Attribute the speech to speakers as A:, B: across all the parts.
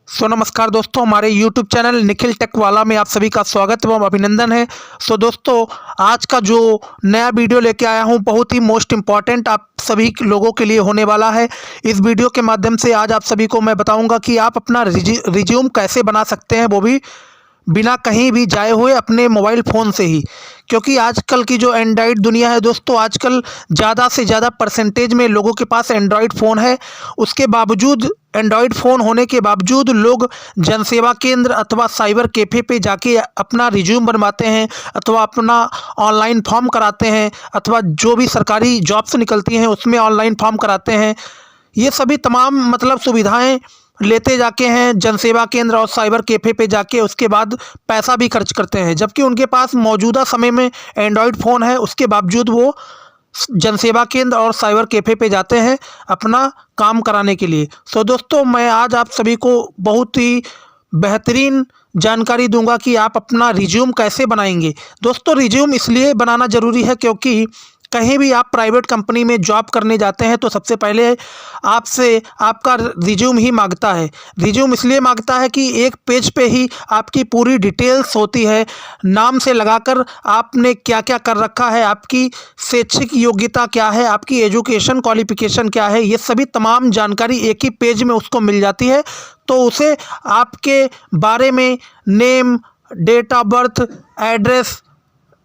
A: नमस्कार दोस्तों, हमारे YouTube चैनल निखिल टेक वाला में आप सभी का स्वागत एवं अभिनंदन है। दोस्तों, आज का जो नया वीडियो लेके आया हूँ बहुत ही मोस्ट इम्पॉर्टेंट आप सभी लोगों के लिए होने वाला है। इस वीडियो के माध्यम से आज आप सभी को मैं बताऊंगा कि आप अपना रिज्यूम कैसे बना सकते हैं, वो भी बिना कहीं भी जाए हुए अपने मोबाइल फ़ोन से ही। क्योंकि आजकल की जो एंड्रॉयड दुनिया है दोस्तों, आजकल ज़्यादा से ज़्यादा परसेंटेज में लोगों के पास एंड्रॉयड फ़ोन है। उसके बावजूद एंड्रॉयड फ़ोन होने के बावजूद लोग जनसेवा केंद्र अथवा साइबर कैफ़े पे जाके अपना रिज्यूम बनवाते हैं अथवा अपना ऑनलाइन फॉर्म कराते हैं अथवा जो भी सरकारी जॉब्स निकलती हैं उसमें ऑनलाइन फॉर्म कराते हैं। ये सभी तमाम सुविधाएं लेते जाके हैं जनसेवा केंद्र और साइबर कैफ़े पे जाके, उसके बाद पैसा भी खर्च करते हैं। जबकि उनके पास मौजूदा समय में एंड्रॉयड फ़ोन है, उसके बावजूद वो जनसेवा केंद्र और साइबर कैफ़े पे जाते हैं अपना काम कराने के लिए। दोस्तों, मैं आज आप सभी को बहुत ही बेहतरीन जानकारी दूंगा कि आप अपना रिज्यूम कैसे बनाएंगे। दोस्तों, रिज्यूम इसलिए बनाना ज़रूरी है क्योंकि कहीं भी आप प्राइवेट कंपनी में जॉब करने जाते हैं तो सबसे पहले आपसे आपका रिज्यूम ही मांगता है। रिज्यूम इसलिए मांगता है कि एक पेज पे ही आपकी पूरी डिटेल्स होती है, नाम से लगाकर आपने क्या क्या कर रखा है, आपकी शैक्षिक योग्यता क्या है, आपकी एजुकेशन क्वालिफिकेशन क्या है, ये सभी तमाम जानकारी एक ही पेज में उसको मिल जाती है। तो उसे आपके बारे में name, date of birth, address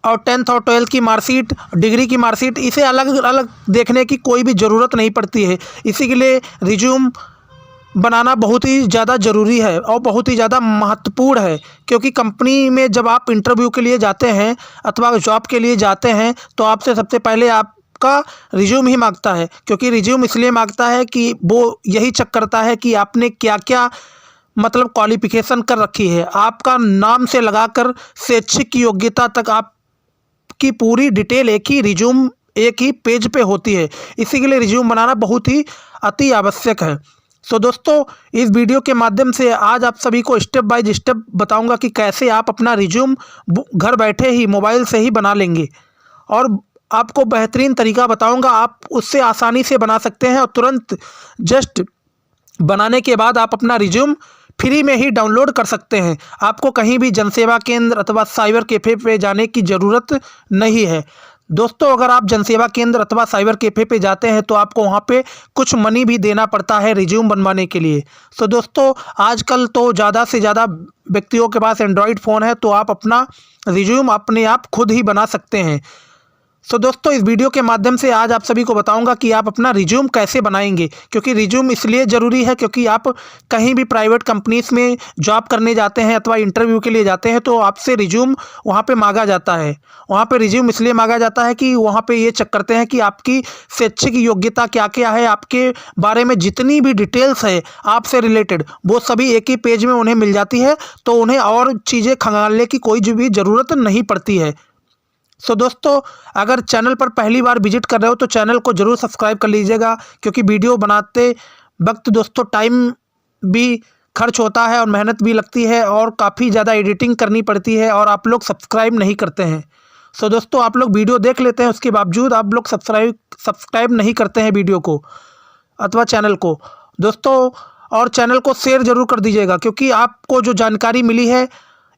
A: और 10th और 12th की मार्कशीट, डिग्री की मार्कशीट, इसे अलग अलग देखने की कोई भी ज़रूरत नहीं पड़ती है। इसी के लिए रिज्यूम बनाना बहुत ही ज़्यादा ज़रूरी है और बहुत ही ज़्यादा महत्वपूर्ण है। क्योंकि कंपनी में जब आप इंटरव्यू के लिए जाते हैं अथवा जॉब के लिए जाते हैं तो आपसे सबसे पहले आपका रिज्यूम ही मांगता है। क्योंकि रिज्यूम इसलिए मांगता है कि वो यही चेक करता है कि आपने क्या क्या क्वालिफिकेशन कर रखी है। आपका नाम से लगाकर शैक्षिक योग्यता तक आप की पूरी डिटेल एक ही रिज्यूम एक ही पेज पे होती है। इसी के लिए रिज्यूम बनाना बहुत ही अति आवश्यक है। दोस्तों, इस वीडियो के माध्यम से आज आप सभी को स्टेप बाय स्टेप बताऊंगा कि कैसे आप अपना रिज्यूम घर बैठे ही मोबाइल से ही बना लेंगे। और आपको बेहतरीन तरीका बताऊंगा, आप उससे आसानी से बना सकते हैं और तुरंत जस्ट बनाने के बाद आप अपना रिज्यूम फ्री में ही डाउनलोड कर सकते हैं। आपको कहीं भी जनसेवा केंद्र अथवा साइबर कैफ़े पे जाने की ज़रूरत नहीं है। दोस्तों, अगर आप जनसेवा केंद्र अथवा साइबर कैफ़े पे जाते हैं तो आपको वहाँ पे कुछ मनी भी देना पड़ता है रिज्यूम बनवाने के लिए। दोस्तों, आजकल तो ज़्यादा से ज़्यादा व्यक्तियों के पास एंड्रॉयड फ़ोन है, तो आप अपना रिज्यूम अपने आप खुद ही बना सकते हैं। दोस्तों, इस वीडियो के माध्यम से आज आप सभी को बताऊंगा कि आप अपना रिज्यूम कैसे बनाएंगे। क्योंकि रिज्यूम इसलिए ज़रूरी है क्योंकि आप कहीं भी प्राइवेट कंपनीज में जॉब करने जाते हैं अथवा इंटरव्यू के लिए जाते हैं तो आपसे रिज्यूम वहां पे मांगा जाता है। वहां पे रिज्यूम इसलिए मांगा जाता है कि वहां पे ये चेक करते हैं कि आपकी शैक्षिक योग्यता क्या क्या है, आपके बारे में जितनी भी डिटेल्स है आपसे रिलेटेड वो सभी एक ही पेज में उन्हें मिल जाती है। तो उन्हें और चीज़ें खंगालने की कोई भी ज़रूरत नहीं पड़ती है। दोस्तों, अगर चैनल पर पहली बार विजिट कर रहे हो तो चैनल को ज़रूर सब्सक्राइब कर लीजिएगा। क्योंकि वीडियो बनाते वक्त दोस्तों टाइम भी खर्च होता है और मेहनत भी लगती है और काफ़ी ज़्यादा एडिटिंग करनी पड़ती है और आप लोग सब्सक्राइब नहीं करते हैं। दोस्तों, आप लोग वीडियो देख लेते हैं, उसके बावजूद आप लोग सब्सक्राइब नहीं करते हैं वीडियो को अथवा चैनल को दोस्तों। और चैनल को शेयर ज़रूर कर दीजिएगा क्योंकि आपको जो जानकारी मिली है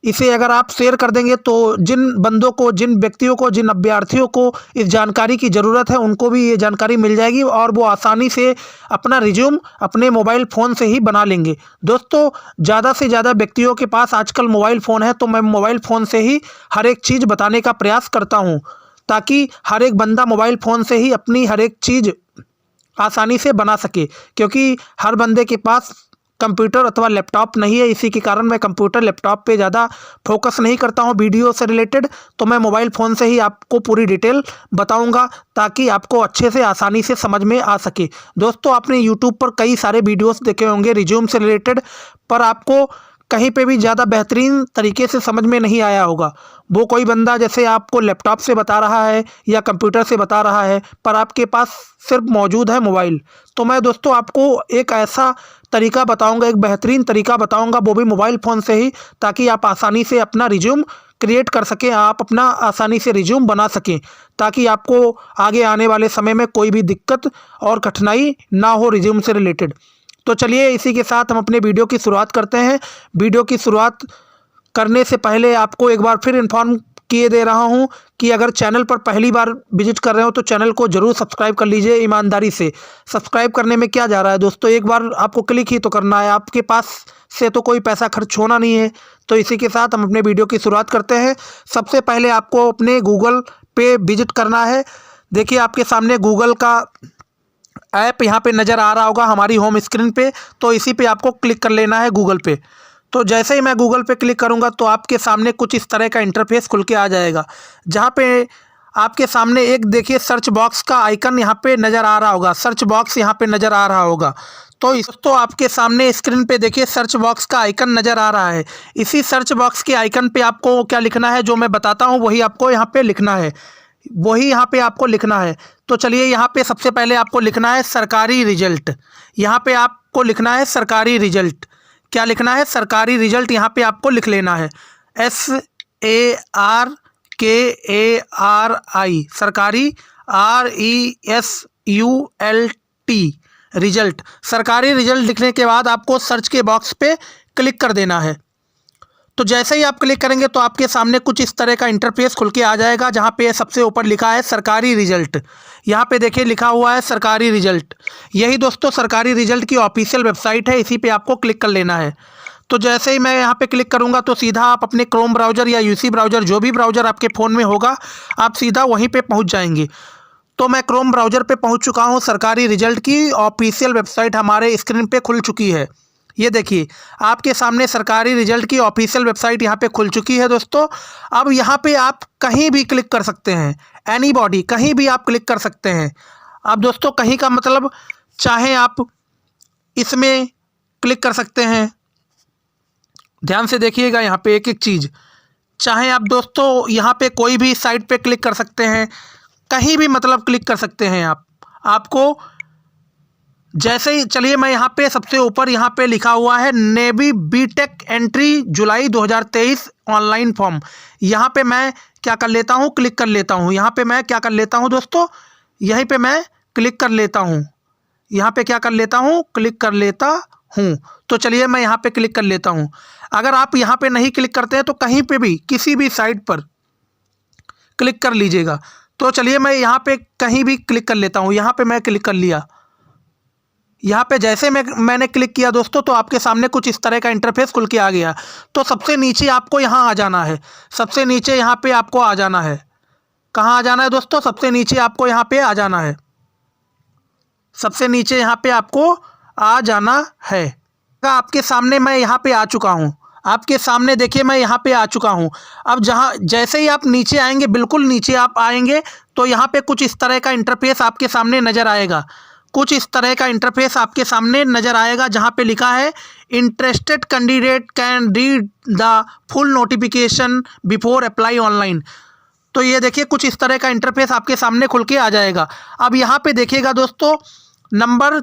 A: इसे अगर आप शेयर कर देंगे तो जिन बंदों को, जिन व्यक्तियों को, जिन अभ्यर्थियों को इस जानकारी की ज़रूरत है उनको भी ये जानकारी मिल जाएगी और वो आसानी से अपना रिज्यूम अपने मोबाइल फ़ोन से ही बना लेंगे। दोस्तों, ज़्यादा से ज़्यादा व्यक्तियों के पास आजकल मोबाइल फ़ोन है, तो मैं मोबाइल फ़ोन से ही हर एक चीज़ बताने का प्रयास करता हूँ ताकि हर एक बंदा मोबाइल फ़ोन से ही अपनी हर एक चीज़ आसानी से बना सके। क्योंकि हर बंदे के पास कंप्यूटर अथवा लैपटॉप नहीं है, इसी के कारण मैं कंप्यूटर लैपटॉप पे ज़्यादा फोकस नहीं करता हूँ वीडियो से रिलेटेड। तो मैं मोबाइल फ़ोन से ही आपको पूरी डिटेल बताऊँगा ताकि आपको अच्छे से आसानी से समझ में आ सके। दोस्तों, आपने यूट्यूब पर कई सारे वीडियोस देखे होंगे रिज्यूम से रिलेटेड, पर आपको कहीं पे भी ज़्यादा बेहतरीन तरीके से समझ में नहीं आया होगा। वो कोई बंदा जैसे आपको लैपटॉप से बता रहा है या कंप्यूटर से बता रहा है, पर आपके पास सिर्फ मौजूद है मोबाइल। तो मैं दोस्तों आपको एक ऐसा तरीका बताऊंगा, एक बेहतरीन तरीका बताऊंगा, वो भी मोबाइल फ़ोन से ही, ताकि आप आसानी से अपना रिज्यूम क्रिएट कर सकें, आप अपना आसानी से रिज्यूम बना सकें, ताकि आपको आगे आने वाले समय में कोई भी दिक्कत और कठिनाई ना हो रिज्यूम से रिलेटेड। तो चलिए इसी के साथ हम अपने वीडियो की शुरुआत करते हैं। वीडियो की शुरुआत करने से पहले आपको एक बार फिर इन्फॉर्म किए दे रहा हूं कि अगर चैनल पर पहली बार विजिट कर रहे हो तो चैनल को ज़रूर सब्सक्राइब कर लीजिए ईमानदारी से। सब्सक्राइब करने में क्या जा रहा है दोस्तों, एक बार आपको क्लिक ही तो करना है, आपके पास से तो कोई पैसा खर्च होना नहीं है। तो इसी के साथ हम अपने वीडियो की शुरुआत करते हैं। सबसे पहले आपको अपने गूगल पे विजिट करना है। देखिए आपके सामने गूगल का ऐप यहाँ पे नज़र आ रहा होगा हमारी होम स्क्रीन पे, तो इसी पे आपको क्लिक कर लेना है गूगल पे। तो जैसे ही मैं गूगल पे क्लिक करूँगा तो आपके सामने कुछ इस तरह का इंटरफेस खुल के आ जाएगा, जहाँ पे आपके सामने एक देखिए सर्च बॉक्स का आइकन यहाँ पे नज़र आ रहा होगा, सर्च बॉक्स यहाँ पे नज़र आ रहा होगा। तो आपके सामने स्क्रीन पे देखिए सर्च बॉक्स का आइकन नज़र आ रहा है। इसी सर्च बॉक्स के आइकन पे आपको क्या लिखना है, जो मैं बताता हूँ वही आपको यहाँ पे लिखना है, वही यहाँ पे आपको लिखना है। तो चलिए यहाँ पे सबसे पहले आपको लिखना है सरकारी रिजल्ट। यहाँ पे आपको लिखना है सरकारी रिजल्ट। क्या लिखना है, सरकारी रिजल्ट यहाँ पे आपको लिख लेना है, SARKARI, सरकारी RESULT, रिजल्ट। सरकारी रिजल्ट लिखने के बाद आपको सर्च के बॉक्स पे क्लिक कर देना है। तो जैसे ही आप क्लिक करेंगे तो आपके सामने कुछ इस तरह का इंटरफेस खुल के आ जाएगा, जहाँ पे सबसे ऊपर लिखा है सरकारी रिजल्ट। यहाँ पे देखिए लिखा हुआ है सरकारी रिजल्ट। यही दोस्तों सरकारी रिजल्ट की ऑफिशियल वेबसाइट है, इसी पे आपको क्लिक कर लेना है। तो जैसे ही मैं यहाँ पे क्लिक करूँगा तो सीधा आप अपने क्रोम ब्राउज़र या यूसी ब्राउज़र, जो भी ब्राउज़र आपके फ़ोन में होगा, आप सीधा वहीं पर पहुँच जाएंगे। तो मैं क्रोम ब्राउज़र पे पहुँच चुका हूँ। सरकारी रिजल्ट की ऑफिशियल वेबसाइट हमारे स्क्रीन पे खुल चुकी है। ये देखिए आपके सामने सरकारी रिजल्ट की ऑफिशियल वेबसाइट यहाँ पे खुल चुकी है दोस्तों। अब यहाँ पे आप कहीं भी क्लिक कर सकते हैं, एनीबॉडी, कहीं भी आप क्लिक कर सकते हैं। अब दोस्तों कहीं का मतलब चाहे आप इसमें क्लिक कर सकते हैं, ध्यान से देखिएगा यहाँ पे एक एक चीज़। चाहे आप दोस्तों यहाँ पे कोई भी साइट पे क्लिक कर सकते हैं, कहीं भी मतलब क्लिक कर सकते हैं आप। आपको जैसे ही चलिए मैं यहाँ पे सबसे ऊपर यहाँ पे लिखा हुआ है नेवी बीटेक एंट्री जुलाई 2023 ऑनलाइन फॉर्म। यहाँ पे मैं क्या कर लेता हूँ, क्लिक कर लेता हूँ। यहाँ पे मैं क्या कर लेता हूँ दोस्तों, यहीं पे मैं क्लिक कर लेता हूँ। यहाँ पे क्या कर लेता हूँ, क्लिक कर लेता हूँ। तो चलिए मैं यहाँ पे क्लिक कर लेता हूँ। अगर आप यहाँ पे नहीं क्लिक करते हैं तो कहीं पे भी किसी भी साइट पर क्लिक कर लीजिएगा। तो चलिए मैं यहाँ पे कहीं भी क्लिक कर लेता हूँ। यहाँ पे मैं क्लिक कर लिया। यहाँ पे जैसे मैंने क्लिक किया दोस्तों तो आपके सामने कुछ इस तरह का इंटरफेस खुल के आ गया। तो सबसे नीचे आपको यहाँ आ जाना है, सबसे नीचे यहाँ पे आपको आ जाना है। कहाँ आ जाना है दोस्तों, सबसे नीचे आपको यहाँ पे आ जाना है, सबसे नीचे यहाँ पे आपको आ जाना है। आपके सामने मैं यहाँ पे आ चुका हूँ। आपके सामने देखिए मैं यहाँ पे आ चुका हूँ। अब जैसे ही आप नीचे आएंगे, बिल्कुल नीचे आप आएंगे तो यहाँ पे कुछ इस तरह का इंटरफेस आपके सामने नज़र आएगा। कुछ इस तरह का इंटरफेस आपके सामने नज़र आएगा, जहाँ पे लिखा है interested candidate can read the full notification before apply online. तो ये देखिए कुछ इस तरह का इंटरफेस आपके सामने खुल के आ जाएगा। अब यहाँ पे देखिएगा दोस्तों नंबर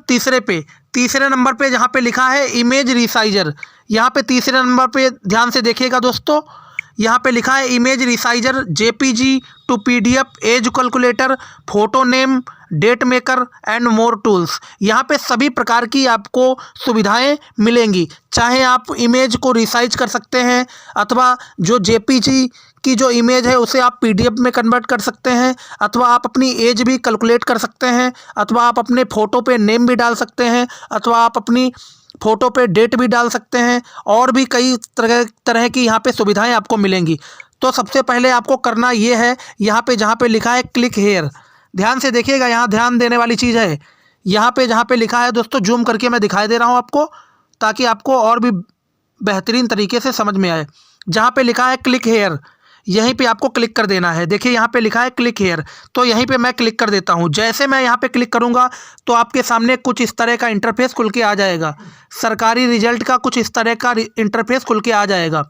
A: तीसरे नंबर पे जहाँ पे लिखा है इमेज रिसाइजर, यहाँ पे तीसरे नंबर पे ध्यान से देखिएगा दोस्तों, यहाँ पे लिखा है image resizer JPG to PDF, age calculator, photo name, date maker and more tools. यहाँ पे सभी प्रकार की आपको सुविधाएं मिलेंगी। चाहे आप इमेज को रिसाइज कर सकते हैं, अथवा जो JPG की जो इमेज है उसे आप PDF में कन्वर्ट कर सकते हैं, अथवा आप अपनी एज भी कैलकुलेट कर सकते हैं, अथवा आप अपने फ़ोटो पे नेम भी डाल सकते हैं, अथवा आप अपनी फ़ोटो पे डेट भी डाल सकते हैं, और भी कई तरह की यहाँ पे सुविधाएं आपको मिलेंगी। तो सबसे पहले आपको करना ये है, यहाँ पे जहाँ पे लिखा है क्लिक हेयर, ध्यान से देखिएगा, यहाँ ध्यान देने वाली चीज़ है। यहाँ पे जहाँ पे लिखा है दोस्तों, जूम करके मैं दिखाई दे रहा हूँ आपको, ताकि आपको और भी बेहतरीन तरीके से समझ में आए। जहाँ पे लिखा है क्लिक हेयर, यहीं पे आपको क्लिक कर देना है। देखिए यहाँ पे लिखा है क्लिक हेयर, तो यहीं पे मैं क्लिक कर देता हूँ। जैसे मैं यहाँ पे क्लिक करूँगा तो आपके सामने कुछ इस तरह का इंटरफेस खुल के आ जाएगा। सरकारी रिजल्ट का कुछ इस तरह का इंटरफेस खुल के आ जाएगा,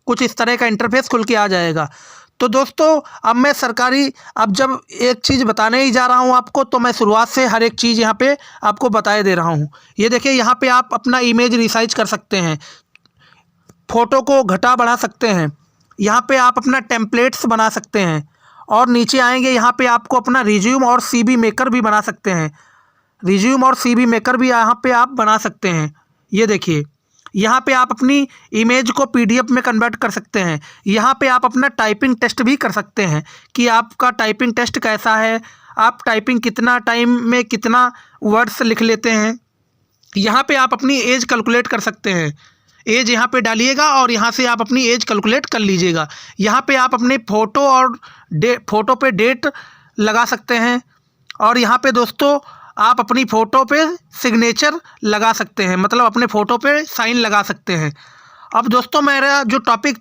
A: कुछ इस तरह का इंटरफेस खुल के आ जाएगा। तो दोस्तों अब जब एक चीज़ बताने ही जा रहा हूँ आपको, तो मैं शुरुआत से हर एक चीज़ यहाँ पे आपको बताए दे रहा हूँ। ये देखिए यहाँ पे आप अपना इमेज रिसाइज कर सकते हैं, फ़ोटो को घटा बढ़ा सकते हैं, यहाँ पे आप अपना टेम्पलेट्स बना सकते हैं, और नीचे आएंगे यहाँ पे आपको अपना रिज्यूम और CV मेकर भी बना सकते हैं। रिज्यूम और सीवी मेकर भी यहाँ पे आप बना सकते हैं। ये देखिए, यहाँ पे आप अपनी इमेज को पीडीएफ में कन्वर्ट कर सकते हैं। यहाँ पे आप अपना टाइपिंग टेस्ट भी कर सकते हैं कि आपका टाइपिंग टेस्ट कैसा है, आप टाइपिंग कितना टाइम में कितना वर्ड्स लिख लेते हैं। यहाँ पे आप अपनी एज कैलकुलेट कर सकते हैं। एज यहाँ पे डालिएगा और यहाँ से आप अपनी एज कैलकुलेट कर लीजिएगा। यहाँ पे आप अपने फ़ोटो और फ़ोटो पे डेट लगा सकते हैं और यहाँ पे दोस्तों आप अपनी फ़ोटो पे सिग्नेचर लगा सकते हैं, मतलब अपने फ़ोटो पे साइन लगा सकते हैं। अब दोस्तों मेरा जो टॉपिक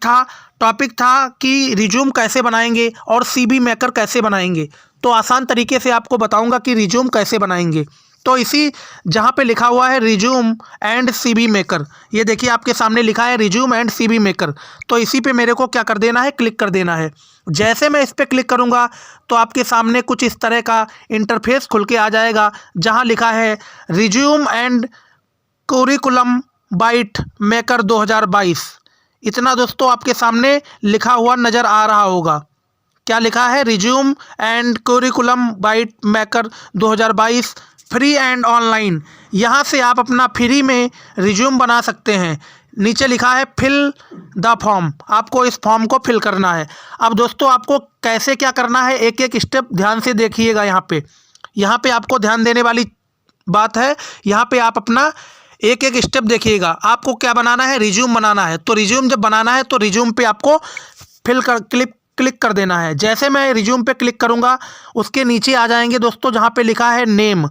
A: था कि रिज्यूम कैसे बनाएंगे और सीवी मेकर कैसे बनाएंगे। तो आसान तरीके से आपको बताऊंगा कि रिज्यूम कैसे बनाएंगे। तो इसी जहाँ पे लिखा हुआ है रिज्यूम एंड सीवी मेकर, ये देखिए आपके सामने लिखा है रिज्यूम एंड सीवी मेकर। तो इसी पे मेरे को क्या कर देना है, क्लिक कर देना है। जैसे मैं इस पर क्लिक करूँगा तो आपके सामने कुछ इस तरह का इंटरफेस खुल के आ जाएगा, जहाँ लिखा है resume and curriculum vitae maker 2022। इतना दोस्तों आपके सामने लिखा हुआ नज़र आ रहा होगा। क्या लिखा है, resume and curriculum vitae maker 2022 free and online. यहाँ से आप अपना फ्री में रिज्यूम बना सकते हैं। नीचे लिखा है फिल द फॉर्म, आपको इस फॉर्म को फिल करना है। अब दोस्तों आपको कैसे क्या करना है, एक एक स्टेप ध्यान से देखिएगा। यहाँ पे आपको ध्यान देने वाली बात है। यहाँ पे आप अपना एक एक स्टेप देखिएगा। आपको क्या बनाना है, रिज्यूम बनाना है। तो रिज्यूम जब बनाना है तो रिज्यूम पे आपको क्लिक कर देना है। जैसे मैं रिज्यूम पे क्लिक करूँगा उसके नीचे आ जाएंगे दोस्तों जहाँ पे लिखा है नेम।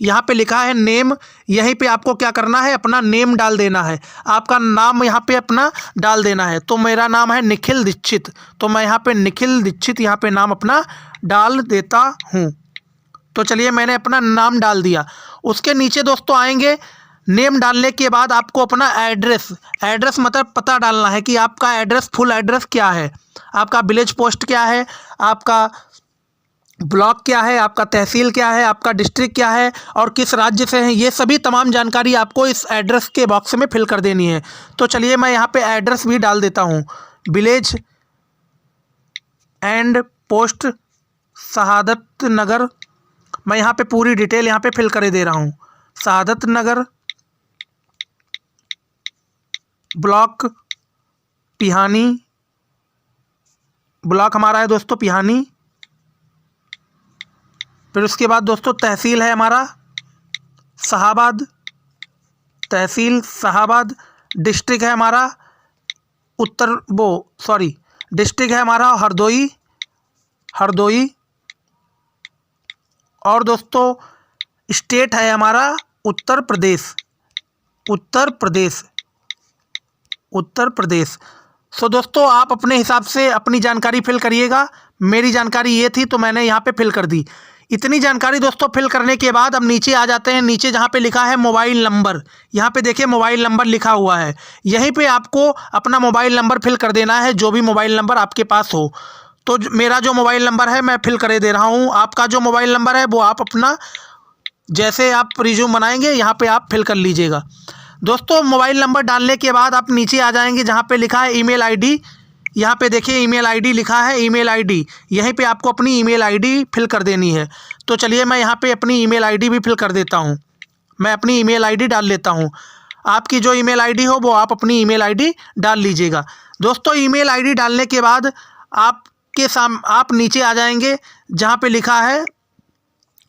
A: यहाँ पे लिखा है नेम, यहीं पे आपको क्या करना है, अपना नेम डाल देना है। आपका नाम यहाँ पे अपना डाल देना है। तो मेरा नाम है निखिल दीक्षित, तो मैं यहाँ पे निखिल दीक्षित यहाँ पे नाम अपना डाल देता हूँ। तो चलिए मैंने अपना नाम डाल दिया। उसके नीचे दोस्तों आएंगे, नेम डालने के बाद आपको अपना एड्रेस मतलब पता डालना है कि आपका एड्रेस, फुल एड्रेस क्या है, आपका विलेज पोस्ट क्या है, आपका ब्लॉक क्या है, आपका तहसील क्या है, आपका डिस्ट्रिक्ट क्या है और किस राज्य से हैं। ये सभी तमाम जानकारी आपको इस एड्रेस के बॉक्स में फिल कर देनी है। तो चलिए मैं यहाँ पे एड्रेस भी डाल देता हूँ, विलेज एंड पोस्ट शहादत नगर। मैं यहाँ पे पूरी डिटेल यहाँ पे फिल कर दे रहा हूँ। शहादत नगर, ब्लॉक पिहानी, ब्लॉक हमारा है दोस्तों पिहानी। फिर उसके बाद दोस्तों तहसील है हमारा शाहाबाद, तहसील शाहाबाद। डिस्ट्रिक्ट है हमारा डिस्ट्रिक्ट है हमारा हरदोई। और दोस्तों स्टेट है हमारा उत्तर प्रदेश। सो दोस्तों आप अपने हिसाब से अपनी जानकारी फिल करिएगा। मेरी जानकारी ये थी तो मैंने यहाँ पे फिल कर दी। इतनी जानकारी दोस्तों फिल करने के बाद अब नीचे आ जाते हैं। नीचे जहाँ पे लिखा है मोबाइल नंबर, यहाँ पे देखिए मोबाइल नंबर लिखा हुआ है। यहीं पे आपको अपना मोबाइल नंबर फिल कर देना है, जो भी मोबाइल नंबर आपके पास हो। तो मेरा जो मोबाइल नंबर है मैं फिल कर दे रहा हूँ। आपका जो मोबाइल नंबर है वो आप अपना जैसे आप रिज्यूम बनाएंगे यहाँ पे आप फिल कर लीजिएगा। दोस्तों मोबाइल नंबर डालने के बाद आप नीचे आ जाएंगे जहाँ पे लिखा है ईमेल आईडी। यहाँ पे देखिए ईमेल आईडी लिखा है, ईमेल आईडी यहीं पे आपको अपनी ईमेल आईडी फिल कर देनी है। तो चलिए मैं यहाँ पे अपनी ईमेल आईडी भी फिल कर देता हूँ। मैं अपनी ईमेल आईडी डाल लेता हूँ। आपकी जो ईमेल आईडी हो वो आप अपनी ईमेल आईडी डाल लीजिएगा। दोस्तों ईमेल आईडी डालने के बाद आप नीचे आ जाएंगे जहाँ पे लिखा है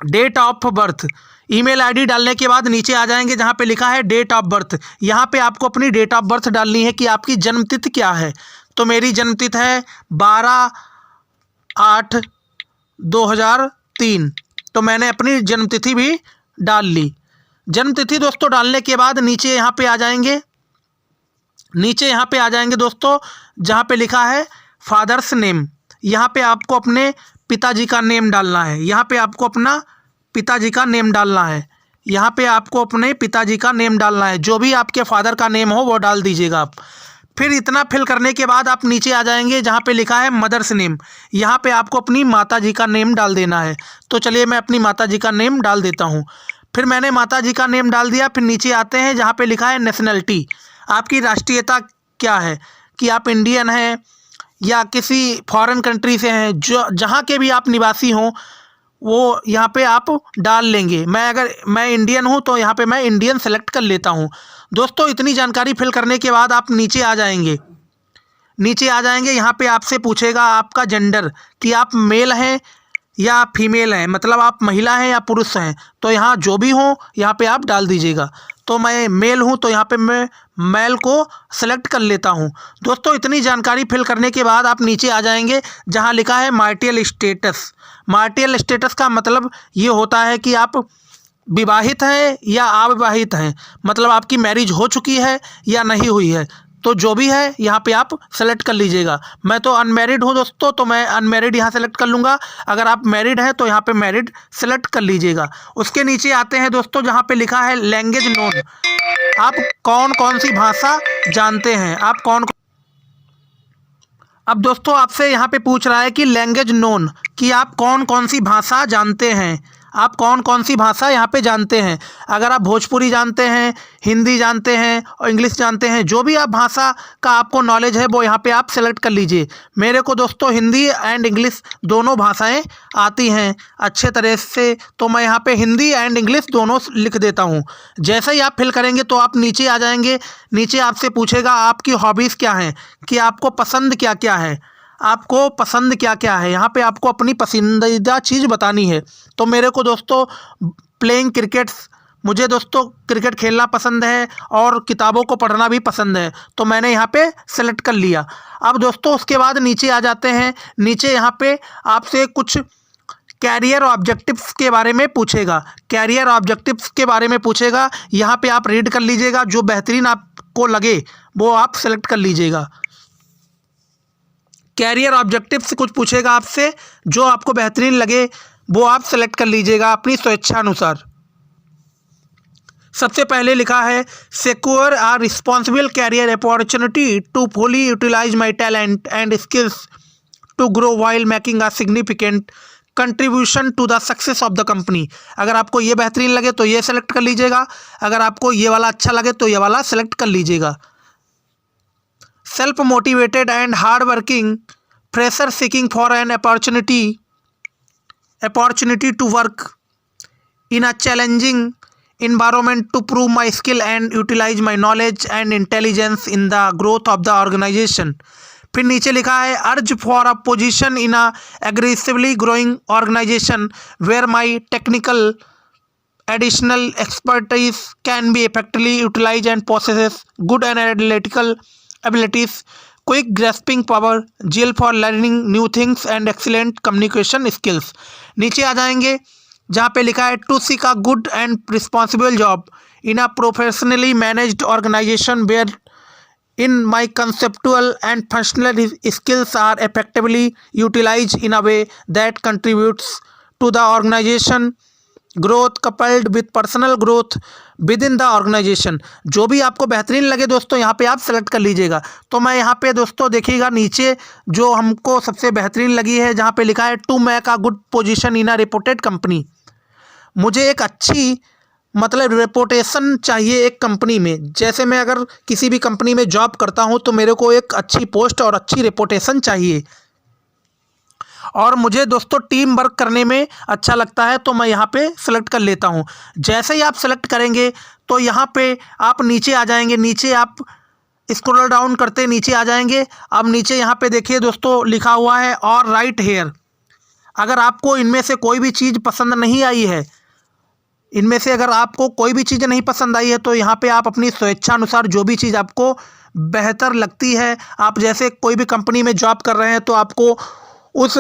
A: date of birth. Email ID डालने के बाद नीचे आ जाएंगे जहाँ पे लिखा है डेट ऑफ बर्थ। यहाँ पे आपको अपनी डेट ऑफ बर्थ डालनी है कि आपकी जन्मतिथि क्या है। तो मेरी जन्मतिथि है 12/8/2003। तो मैंने अपनी जन्मतिथि भी डाल ली। जन्मतिथि दोस्तों डालने के बाद नीचे यहाँ पे आ जाएंगे दोस्तों जहाँ पे लिखा है फादर्स नेम। यहाँ पे आपको अपने पिताजी का नेम डालना है। यहाँ पे आपको अपना पिताजी का नेम डालना है। यहाँ पे आपको अपने पिताजी का नेम डालना है। जो भी आपके फादर का नेम हो वो डाल दीजिएगा आप। फिर इतना फिल करने के बाद आप नीचे आ जाएंगे जहाँ पे लिखा है मदर्स नेम। यहाँ पे आपको अपनी माताजी का नेम डाल देना है। तो चलिए मैं अपनी माताजी का नेम डाल देता हूँ। फिर मैंने माताजी का नेम डाल दिया। फिर नीचे आते हैं जहाँ पे लिखा है नेशनलिटी। आपकी राष्ट्रीयता क्या है, कि आप इंडियन हैं या किसी फॉरेन कंट्री से हैं। जो जहाँ के भी आप निवासी हों वो यहाँ पे आप डाल लेंगे। मैं इंडियन हूँ तो यहाँ पे मैं इंडियन सेलेक्ट कर लेता हूँ। दोस्तों इतनी जानकारी फिल करने के बाद आप नीचे आ जाएंगे। यहाँ पे आपसे पूछेगा आपका जेंडर, कि आप मेल हैं या फीमेल हैं, मतलब आप महिला हैं या पुरुष हैं। तो यहाँ जो भी हो यहाँ पे आप डाल दीजिएगा। तो मैं मेल हूँ तो यहाँ पे मैं मेल को सेलेक्ट कर लेता हूँ। दोस्तों इतनी जानकारी फिल करने के बाद आप नीचे आ जाएंगे जहाँ लिखा है मैरिटल स्टेटस। मैरिटल स्टेटस का मतलब ये होता है कि आप विवाहित हैं या अविवाहित हैं, मतलब आपकी मैरिज हो चुकी है या नहीं हुई है। तो जो भी है यहाँ पे आप सेलेक्ट कर लीजिएगा। मैं तो अनमैरिड हूँ दोस्तों, तो मैं अनमैरिड यहाँ सेलेक्ट कर लूँगा। अगर आप मैरिड हैं तो यहाँ पे मैरिड सेलेक्ट कर लीजिएगा। उसके नीचे आते हैं दोस्तों जहाँ पे लिखा है लैंग्वेज नोन। आप कौन कौन सी भाषा जानते हैं, अब दोस्तों आपसे यहाँ पे पूछ रहा है कि लैंग्वेज नोन, कि आप कौन कौन सी भाषा जानते हैं, आप कौन कौन सी भाषा यहाँ पे जानते हैं। अगर आप भोजपुरी जानते हैं, हिंदी जानते हैं और इंग्लिश जानते हैं, जो भी आप भाषा का आपको नॉलेज है वो यहाँ पे आप सेलेक्ट कर लीजिए। मेरे को दोस्तों हिंदी एंड इंग्लिश दोनों भाषाएं आती हैं अच्छे तरह से, तो मैं यहाँ पे हिंदी एंड इंग्लिश दोनों लिख देता हूँ। जैसे ही आप फिल करेंगे तो आप नीचे आ जाएंगे। नीचे आपसे पूछेगा आपकी हॉबीज़ क्या हैं, कि आपको पसंद क्या क्या है, यहाँ पे आपको अपनी पसंदीदा चीज़ बतानी है। तो मेरे को दोस्तों प्लेइंग क्रिकेट, मुझे दोस्तों क्रिकेट खेलना पसंद है और किताबों को पढ़ना भी पसंद है, तो मैंने यहाँ पे सेलेक्ट कर लिया। अब दोस्तों उसके बाद नीचे आ जाते हैं। नीचे यहाँ पे आपसे कुछ कैरियर ऑब्जेक्टिव्स के बारे में पूछेगा। यहाँ पे आप रीड कर लीजिएगा, जो बेहतरीन आपको लगे वो आप सेलेक्ट कर लीजिएगा। कैरियर ऑब्जेक्टिव्स कुछ पूछेगा आपसे, जो आपको बेहतरीन लगे वो आप सेलेक्ट कर लीजिएगा अपनी स्वेच्छानुसार। सबसे पहले लिखा है secure a responsible career opportunity to fully utilise my talent and skills to grow while making a significant contribution to the success of the company. अगर आपको ये बेहतरीन लगे तो ये सेलेक्ट कर लीजिएगा, अगर आपको ये वाला अच्छा लगे तो ये वाला सेलेक्ट कर लीजिएगा। Self motivated and hard working fresher seeking for an opportunity to work in a challenging environment to prove my skill and utilize my knowledge and intelligence in the growth of the organization। फिर नीचे लिखा है urge for a position in a aggressively growing organization where my technical additional expertise can be effectively utilized and possesses good analytical abilities, quick grasping power, zeal for learning new things and excellent communication skills। नीचे आ जाएंगे जहाँ पे लिखा है to seek a good and responsible job in a professionally managed organisation wherein my conceptual and functional skills are effectively utilise in a way that contributes to the organisation growth coupled with personal growth within the organisation. जो भी आपको बेहतरीन लगे दोस्तों यहाँ पे आप select कर लीजिएगा। तो मैं यहाँ पे दोस्तों देखिएगा नीचे जो हमको सबसे बेहतरीन लगी है जहाँ पे लिखा है to make a good position in a reported company. मुझे एक अच्छी मतलब रेपुटेशन चाहिए एक कंपनी में। जैसे मैं अगर किसी भी कंपनी में जॉब करता हूँ तो मेरे को एक अच्छी पोस्ट और अच्छी रेपुटेशन चाहिए, और मुझे दोस्तों टीम वर्क करने में अच्छा लगता है, तो मैं यहाँ पे सेलेक्ट कर लेता हूँ। जैसे ही आप सेलेक्ट करेंगे तो यहाँ पे आप नीचे आ जाएंगे। नीचे आप स्क्रॉल डाउन करते नीचे आ जाएंगे। अब नीचे यहाँ पे देखिए दोस्तों लिखा हुआ है और राइट हेयर। अगर आपको इनमें से कोई भी चीज़ पसंद नहीं आई है, पसंद आई है तो यहाँ पे आप अपनी स्वेच्छानुसार जो भी चीज़ आपको बेहतर लगती है, आप जैसे कोई भी कंपनी में जॉब कर रहे हैं तो आपको उस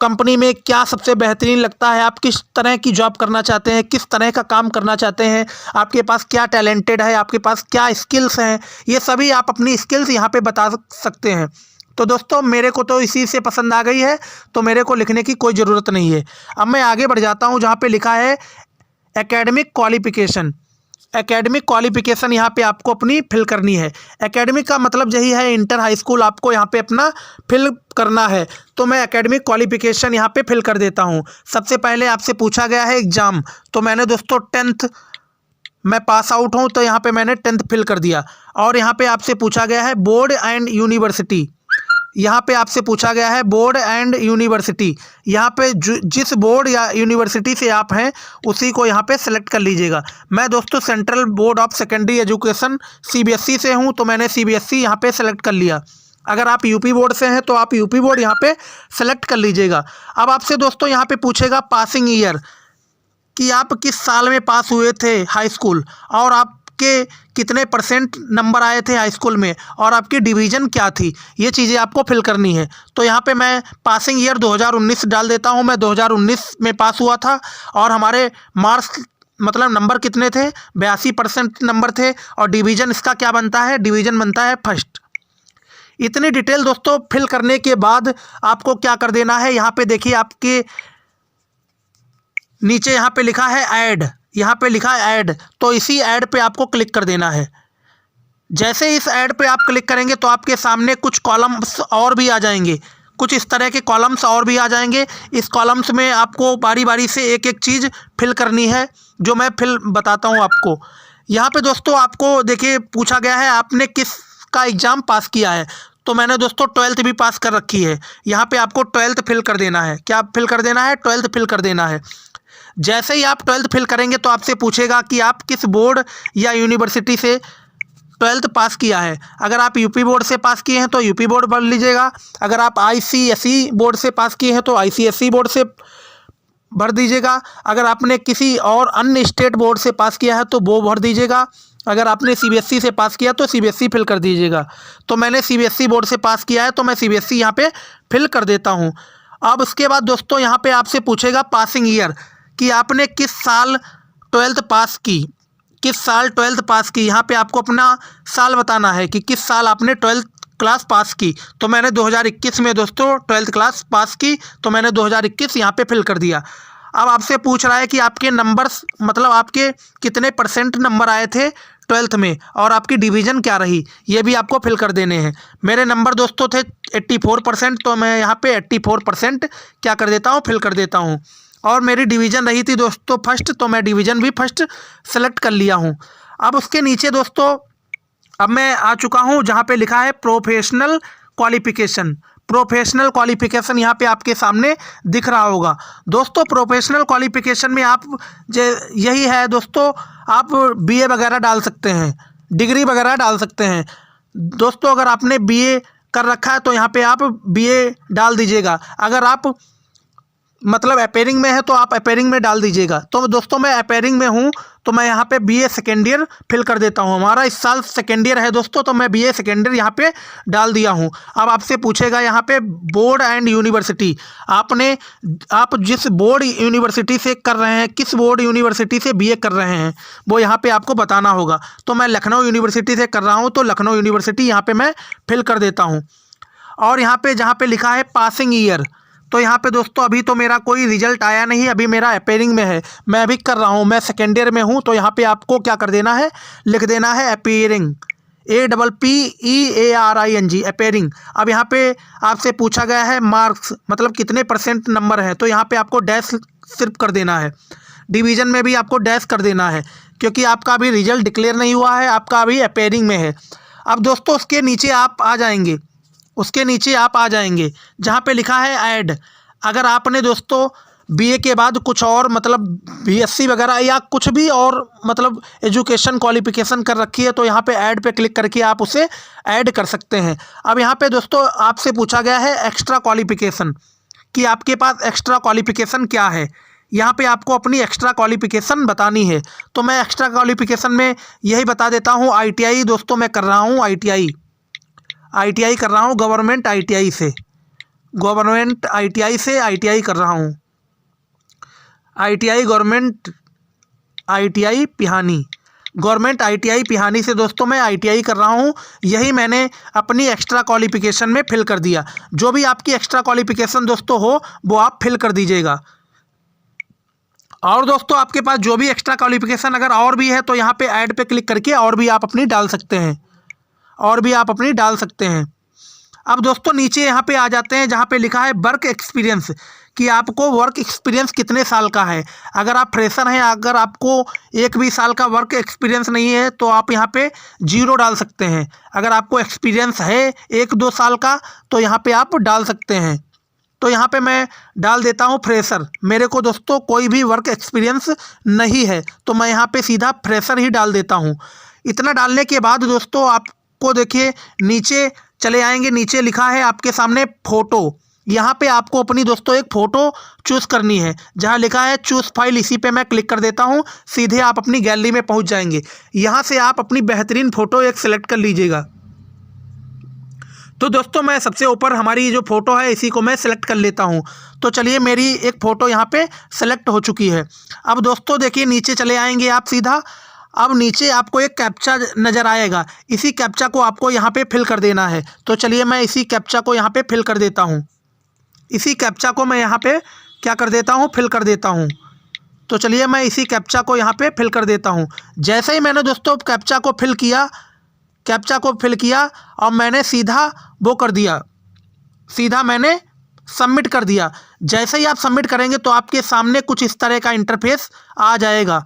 A: कंपनी में क्या सबसे बेहतरीन लगता है, आप किस तरह की जॉब करना चाहते हैं, किस तरह का काम करना चाहते हैं, आपके पास क्या टैलेंटेड है, आपके पास क्या स्किल्स हैं, ये सभी आप अपनी स्किल्स यहाँ पे बता सकते हैं। तो दोस्तों मेरे को तो इसी से पसंद आ गई है, तो मेरे को लिखने की कोई ज़रूरत नहीं है। अब मैं आगे बढ़ जाता हूँ जहाँ पे लिखा है एकेडमिक क्वालिफिकेशन यहाँ पे आपको अपनी फिल करनी है। एकेडमिक का मतलब यही है इंटर हाई स्कूल आपको यहाँ पे अपना फिल करना है। तो मैं एकेडमिक क्वालिफिकेशन यहाँ पे फिल कर देता हूँ। सबसे पहले आपसे पूछा गया है एग्ज़ाम, तो मैंने दोस्तों 10th मैं पास आउट हूँ, तो यहाँ पे मैंने 10th फिल कर दिया। और यहाँ पे आपसे पूछा गया है बोर्ड एंड यूनिवर्सिटी, यहाँ पे आपसे पूछा गया है बोर्ड एंड यूनिवर्सिटी। यहाँ पे जिस बोर्ड या यूनिवर्सिटी से आप हैं उसी को यहाँ पे सेलेक्ट कर लीजिएगा। मैं दोस्तों central board of secondary education CBSE से हूँ, तो मैंने CBSE यहाँ पे सेलेक्ट कर लिया। अगर आप यूपी बोर्ड से हैं तो आप यूपी बोर्ड यहाँ पे सेलेक्ट कर लीजिएगा। अब आपसे दोस्तों यहाँ पे पूछेगा पासिंग ईयर, कि आप किस साल में पास हुए थे हाई स्कूल, और आपके कितने % नंबर आए थे हाई स्कूल में, और आपकी डिवीज़न क्या थी। ये चीज़ें आपको फिल करनी है। तो यहाँ पे मैं पासिंग ईयर 2019 डाल देता हूँ। मैं 2019 में पास हुआ था, और हमारे मार्क्स मतलब नंबर कितने थे, 82% नंबर थे, और डिवीज़न इसका क्या बनता है, डिवीज़न बनता है फर्स्ट। इतनी डिटेल दोस्तों फिल करने के बाद आपको क्या कर देना है, यहाँ पे देखिए आपके नीचे यहाँ पे लिखा है ऐड, यहाँ पे लिखा है ऐड, तो इसी ऐड पे आपको क्लिक कर देना है। जैसे इस ऐड पे आप क्लिक करेंगे तो आपके सामने कुछ कॉलम्स और भी आ जाएंगे, कुछ इस तरह के कॉलम्स और भी आ जाएंगे। इस कॉलम्स में आपको बारी बारी से एक एक चीज़ फिल करनी है, जो मैं फिल बताता हूँ आपको। यहाँ पे दोस्तों आपको देखिए पूछा गया है आपने किस का एग्ज़ाम पास किया है, तो मैंने दोस्तों 12th भी पास कर रखी है। यहाँ पे आपको 12th फिल कर देना है। क्या फिल कर देना है, 12th फिल कर देना है। जैसे ही आप 12th फिल करेंगे तो आपसे पूछेगा कि आप किस बोर्ड या यूनिवर्सिटी से 12th पास किया है। अगर आप यूपी बोर्ड से पास किए हैं तो यूपी बोर्ड भर लीजिएगा। अगर आप ICSE बोर्ड से पास किए हैं तो ICSE बोर्ड से भर दीजिएगा। अगर आपने किसी और अन्य स्टेट बोर्ड से पास किया है तो वो भर दीजिएगा। अगर आपने CBSE से पास किया तो CBSE फिल कर दीजिएगा। तो मैंने CBSE बोर्ड से पास किया है तो मैं CBSE यहाँ पे फिल कर देता हूँ। अब उसके बाद दोस्तों यहाँ पे आपसे पूछेगा पासिंग ईयर, कि आपने किस साल 12th पास की, किस साल 12th पास की। यहाँ पे आपको अपना साल बताना है कि किस साल आपने 12th क्लास पास की। तो मैंने 2021 में दोस्तों 12th क्लास पास की, तो मैंने 2021 यहाँ पे फिल कर दिया। अब आपसे पूछ रहा है कि आपके नंबर्स मतलब आपके कितने % नंबर आए थे 12th में, और आपकी डिवीज़न क्या रही, ये भी आपको फिल कर देने हैं। मेरे नंबर दोस्तों थे 84%, तो मैं यहाँ पे 84% क्या कर देता हूँ, फिल कर देता हूँ। और मेरी डिवीज़न रही थी दोस्तों फर्स्ट, तो मैं डिवीज़न भी फर्स्ट सेलेक्ट कर लिया हूँ। अब उसके नीचे दोस्तों अब मैं आ चुका हूँ जहाँ पे लिखा है प्रोफेशनल क्वालिफ़िकेशन। प्रोफेशनल क्वालिफ़िकेशन यहाँ पे आपके सामने दिख रहा होगा। दोस्तों प्रोफेशनल क्वालिफ़िकेशन में आप यही है दोस्तों, आप BA वगैरह डाल सकते हैं, डिग्री वगैरह डाल सकते हैं। दोस्तों अगर आपने BA कर रखा है तो यहाँ पे आप BA डाल दीजिएगा। अगर आप मतलब अपेयरिंग में है तो आप अपेयरिंग में डाल दीजिएगा। तो दोस्तों मैं अपेयरिंग में हूँ तो मैं यहाँ पे BA सेकेंड ईयर फिल कर देता हूँ। हमारा इस साल सेकेंड ईयर है दोस्तों, तो मैं BA सेकेंड ईयर यहाँ पे डाल दिया हूँ। अब आपसे पूछेगा यहाँ पे बोर्ड एंड यूनिवर्सिटी, आप जिस बोर्ड यूनिवर्सिटी से कर रहे हैं, किस बोर्ड यूनिवर्सिटी से BA कर रहे हैं, वो यहाँ पे आपको बताना होगा। तो मैं लखनऊ यूनिवर्सिटी से कर रहा हूँ, तो लखनऊ यूनिवर्सिटी यहाँ पे मैं फिल कर देता हूँ। और यहाँ पे जहाँ पे लिखा है पासिंग ईयर, तो यहाँ पे दोस्तों अभी तो मेरा कोई रिजल्ट आया नहीं, अभी मेरा अपेयरिंग में है, मैं अभी कर रहा हूँ, मैं सेकेंड ईयर में हूँ। तो यहाँ पे आपको क्या कर देना है, लिख देना है अपेयरिंग, APPEARING अपेयरिंग। अब यहाँ पे आपसे पूछा गया है मार्क्स मतलब कितने % नंबर है, तो यहाँ पे आपको डैश सिर्फ कर देना है। डिवीज़न में भी आपको डैश कर देना है, क्योंकि आपका अभी रिजल्ट डिक्लेयर नहीं हुआ है, आपका अभी अपेयरिंग में है। अब दोस्तों उसके नीचे आप आ जाएंगे, जहाँ पे लिखा है ऐड। अगर आपने दोस्तों BA के बाद कुछ और मतलब BSc वगैरह या कुछ भी और मतलब एजुकेशन क्वालिफिकेशन कर रखी है, तो यहाँ पे ऐड पे क्लिक करके आप उसे ऐड कर सकते हैं। अब यहाँ पे दोस्तों आपसे पूछा गया है एक्स्ट्रा क्वालिफिकेशन, कि आपके पास एक्स्ट्रा क्वालिफिकेशन क्या है। यहाँ पे आपको अपनी एक्स्ट्रा क्वालिफिकेशन बतानी है। तो मैं एक्स्ट्रा क्वालिफिकेशन में यही बता देता हूँ, ITI दोस्तों मैं कर रहा हूँ, ITI कर रहा हूँ गवर्नमेंट ITI से ITI कर रहा हूँ, गवर्नमेंट ITI पिहानी से दोस्तों मैं ITI कर रहा हूँ। यही मैंने अपनी एक्स्ट्रा क्वालिफिकेशन में फिल कर दिया। जो भी आपकी एक्स्ट्रा क्वालिफिकेशन दोस्तों हो वो आप फिल कर दीजिएगा। और दोस्तों आपके पास जो भी एक्स्ट्रा क्वालिफिकेशन अगर और भी है तो यहाँ पे ऐड पे क्लिक करके और भी आप अपनी डाल सकते हैं। अब दोस्तों नीचे यहाँ पे आ जाते हैं जहाँ पे लिखा है वर्क एक्सपीरियंस, कि आपको वर्क एक्सपीरियंस कितने साल का है। अगर आप फ्रेशर हैं, अगर आपको एक भी साल का वर्क एक्सपीरियंस नहीं है तो आप यहाँ पे 0 डाल सकते हैं। अगर आपको एक्सपीरियंस है 1-2 साल का तो यहाँ पे आप डाल सकते हैं। तो यहाँ पे मैं डाल देता हूँ फ्रेशर। मेरे को दोस्तों कोई भी वर्क एक्सपीरियंस नहीं है तो मैं यहाँ पे सीधा फ्रेशर ही डाल देता हूँ। इतना डालने के बाद दोस्तों आपको देखिए नीचे चले आएंगे, नीचे लिखा है आपके सामने फ़ोटो। यहाँ पे आपको अपनी दोस्तों एक फ़ोटो चूज़ करनी है। जहाँ लिखा है चूज़ फाइल, इसी पे मैं क्लिक कर देता हूँ। सीधे आप अपनी गैलरी में पहुँच जाएंगे। यहाँ से आप अपनी बेहतरीन फ़ोटो एक सेलेक्ट कर लीजिएगा। तो दोस्तों मैं सबसे ऊपर हमारी जो फ़ोटो है इसी को मैं सेलेक्ट कर लेता हूँ। तो चलिए मेरी एक फ़ोटो यहाँ पे सेलेक्ट हो चुकी है। अब दोस्तों देखिए नीचे चले आएंगे आप सीधा। अब नीचे आपको एक कैप्चा नज़र आएगा, इसी कैप्चा को आपको यहाँ पे फिल कर देना है। तो चलिए मैं इसी कैप्चा को यहाँ पे फिल कर देता हूँ। इसी कैप्चा को मैं यहाँ पे क्या कर देता हूँ, फिल कर देता हूँ। तो चलिए मैं इसी कैप्चा को यहाँ पे फिल कर देता हूँ। जैसे ही मैंने दोस्तों कैप्चा को फिल किया और मैंने सीधा वो कर दिया, सीधा मैंने सबमिट कर दिया। जैसे ही आप सबमिट करेंगे तो आपके सामने कुछ इस तरह का इंटरफेस आ जाएगा।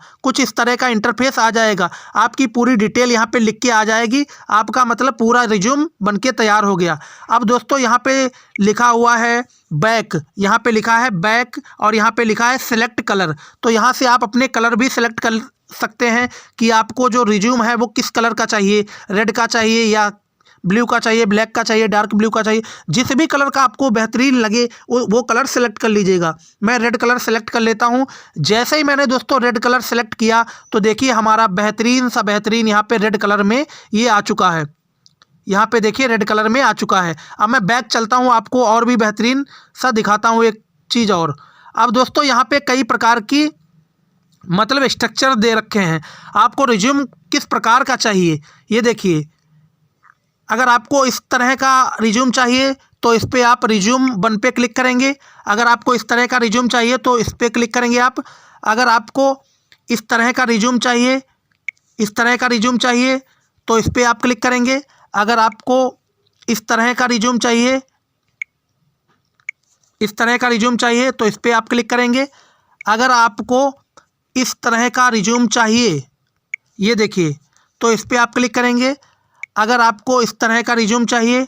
A: आपकी पूरी डिटेल यहाँ पे लिख के आ जाएगी। आपका मतलब पूरा रिज्यूम बनके तैयार हो गया। अब दोस्तों यहाँ पे लिखा हुआ है बैक, यहाँ पे लिखा है बैक और यहाँ पे लिखा है सिलेक्ट कलर। तो यहाँ से आप अपने कलर भी सिलेक्ट कर सकते हैं कि आपको जो रिज्यूम है वो किस कलर का चाहिए, रेड का चाहिए या ब्लू का चाहिए, ब्लैक का चाहिए, डार्क ब्लू का चाहिए। जिस भी कलर का आपको बेहतरीन लगे वो कलर सेलेक्ट कर लीजिएगा। मैं रेड कलर सेलेक्ट कर लेता हूँ। जैसे ही मैंने दोस्तों रेड कलर सेलेक्ट किया तो देखिए हमारा बेहतरीन यहाँ पे रेड कलर में ये आ चुका है। यहाँ पे देखिए रेड कलर में आ चुका है। अब मैं बैक चलता हूँ, आपको और भी बेहतरीन सा दिखाता हूँ एक चीज़ और। अब दोस्तों यहाँ पे कई प्रकार की मतलब स्ट्रक्चर दे रखे हैं। आपको रिज्यूम किस प्रकार का चाहिए ये देखिए। अगर आपको इस तरह का रिज्यूम चाहिए तो इस पर आप रिज्यूम 1 पे क्लिक करेंगे। अगर आपको इस तरह का रिज्यूम चाहिए तो इस पर क्लिक करेंगे आप। अगर आपको इस तरह का रिज्यूम चाहिए तो इस पर आप क्लिक करेंगे। अगर आपको इस तरह का रिज्यूम चाहिए तो इस पर आप क्लिक करेंगे। अगर आपको इस तरह का रिज्यूम चाहिए ये देखिए तो इस पर आप क्लिक करेंगे। अगर आपको इस तरह का रिज्यूम चाहिए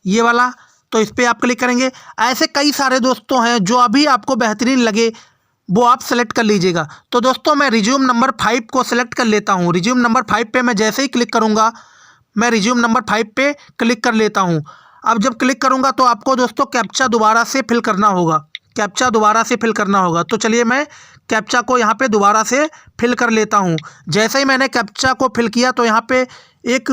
A: ये वाला तो इस पर आप क्लिक करेंगे। ऐसे कई सारे दोस्तों हैं, जो अभी आपको बेहतरीन लगे वो आप सेलेक्ट कर लीजिएगा। तो दोस्तों मैं रिज्यूम नंबर 5 को सेलेक्ट कर लेता हूँ। रिज्यूम नंबर 5 पे मैं जैसे ही क्लिक करूँगा, मैं रिज्यूम नंबर 5 पे क्लिक कर लेता हूँ। अब जब क्लिक करूँगा तो आपको दोस्तों कैप्चा दोबारा से फिल करना होगा। तो चलिए मैं कैप्चा को यहाँ पे दोबारा से फिल कर लेता हूँ। जैसे ही मैंने कैप्चा को फिल किया तो यहाँ पे एक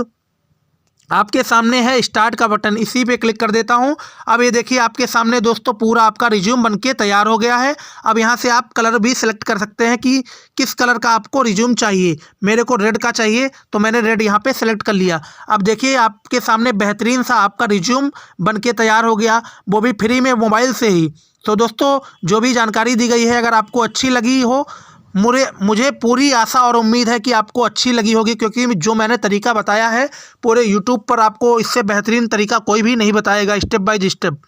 A: आपके सामने है स्टार्ट का बटन, इसी पे क्लिक कर देता हूँ। अब ये देखिए आपके सामने दोस्तों पूरा आपका रिज्यूम बनके तैयार हो गया है। अब यहाँ से आप कलर भी सिलेक्ट कर सकते हैं कि किस कलर का आपको रिज्यूम चाहिए। मेरे को रेड का चाहिए तो मैंने रेड यहाँ पे सेलेक्ट कर लिया। अब देखिए आपके सामने बेहतरीन सा आपका रिज्यूम बनके तैयार हो गया, वो भी फ्री में मोबाइल से ही। तो दोस्तों जो भी जानकारी दी गई है अगर आपको अच्छी लगी हो, मुझे पूरी आशा और उम्मीद है कि आपको अच्छी लगी होगी, क्योंकि जो मैंने तरीका बताया है पूरे यूट्यूब पर आपको इससे बेहतरीन तरीका कोई भी नहीं बताएगा, स्टेप बाय स्टेप।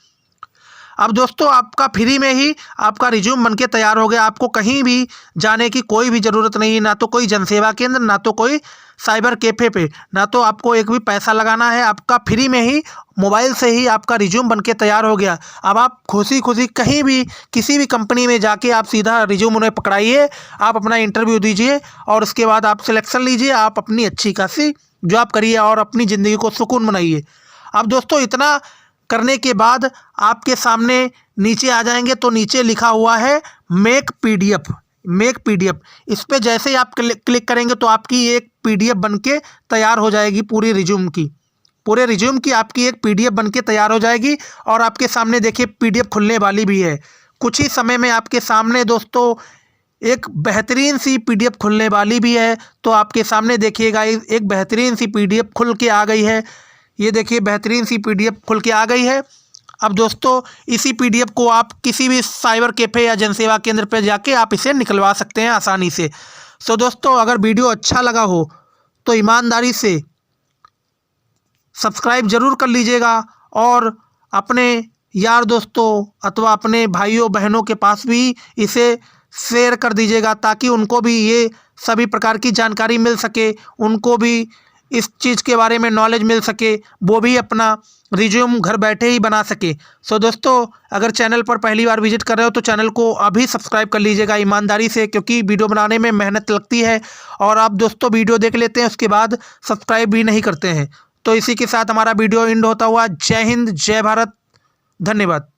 A: अब दोस्तों आपका फ्री में ही आपका रिज्यूम बनके तैयार हो गया। आपको कहीं भी जाने की कोई भी ज़रूरत नहीं है, ना तो कोई जनसेवा केंद्र, ना तो कोई साइबर कैफ़े पे, ना तो आपको एक भी पैसा लगाना है। आपका फ्री में ही मोबाइल से ही आपका रिज्यूम बनके तैयार हो गया। अब आप खुशी कहीं भी किसी भी कंपनी में जाके आप सीधा रिज्यूम उन्हें पकड़ाइए, आप अपना इंटरव्यू दीजिए और उसके बाद आप सिलेक्शन लीजिए, आप अपनी अच्छी खासी जॉब करिए और अपनी ज़िंदगी को सुकून बनाइए। अब दोस्तों इतना करने के बाद आपके सामने नीचे आ जाएंगे तो नीचे लिखा हुआ है मेक पीडीएफ। इस पे जैसे ही आप क्लिक करेंगे तो आपकी एक पीडीएफ बनके तैयार हो जाएगी। पूरे रिज्यूम की आपकी एक पीडीएफ बनके तैयार हो जाएगी और आपके सामने देखिए पीडीएफ खुलने वाली भी है। कुछ ही समय में आपके सामने दोस्तों एक बेहतरीन सी पीडीएफ खुलने वाली भी है। तो आपके सामने देखिएगा एक बेहतरीन सी पीडीएफ खुल के आ गई है। ये देखिए बेहतरीन सी पीडीएफ खुल के आ गई है। अब दोस्तों इसी पीडीएफ को आप किसी भी साइबर कैफ़े या जनसेवा केंद्र पर जाके आप इसे निकलवा सकते हैं आसानी से। सो दोस्तों अगर वीडियो अच्छा लगा हो तो ईमानदारी से सब्सक्राइब ज़रूर कर लीजिएगा और अपने यार दोस्तों अथवा अपने भाइयों बहनों के पास भी इसे शेयर कर दीजिएगा, ताकि उनको भी ये सभी प्रकार की जानकारी मिल सके, उनको भी इस चीज़ के बारे में नॉलेज मिल सके, वो भी अपना रिज्यूम घर बैठे ही बना सके। सो दोस्तों अगर चैनल पर पहली बार विजिट कर रहे हो तो चैनल को अभी सब्सक्राइब कर लीजिएगा ईमानदारी से, क्योंकि वीडियो बनाने में मेहनत लगती है और आप दोस्तों वीडियो देख लेते हैं उसके बाद सब्सक्राइब भी नहीं करते हैं। तो इसी के साथ हमारा वीडियो एंड होता हुआ। जय हिंद, जय भारत, धन्यवाद।